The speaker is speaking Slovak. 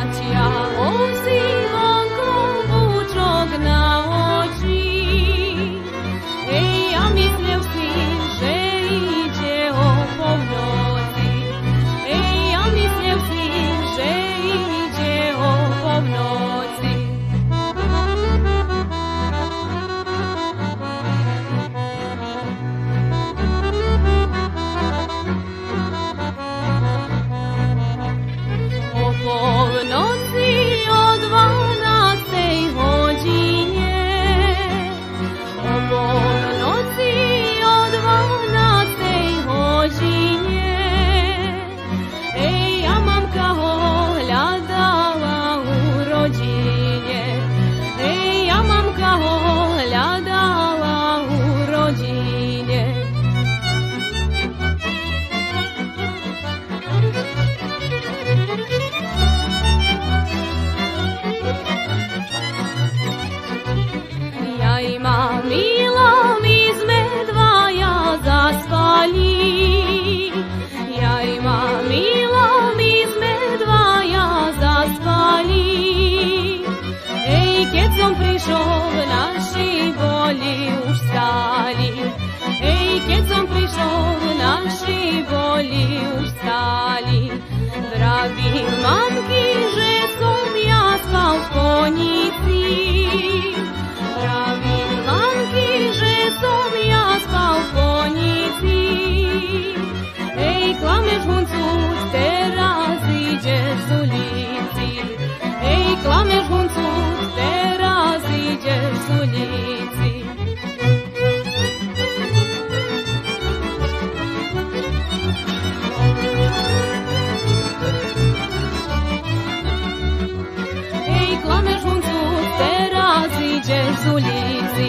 bracia, ozývanko búčok na oči. Ja myslel si, že ide o polnoci. Ja myslel si, že ide o polnoci. O polnoci o 12 hodine, o polnoci o 12 hodine, ja mamka ho hľadala u rodine, ja mamka ho hľadala u rodine. Jaj ma milá, my sme dvaja zaspali. Jaj ma milá, my sme dvaja zaspali. Keď som prišiel, naši boli už stáli. Keď som prišiel, naši boli už stáli. Vravím mamky, že som ja spal v konici. Vravím mamky, že som ja spal v konici. Klameš huncu, teraz ideš z ulici. Klameš huncu, teraz ideš z ulici. Klameš huncu, teraz ideš z ulici.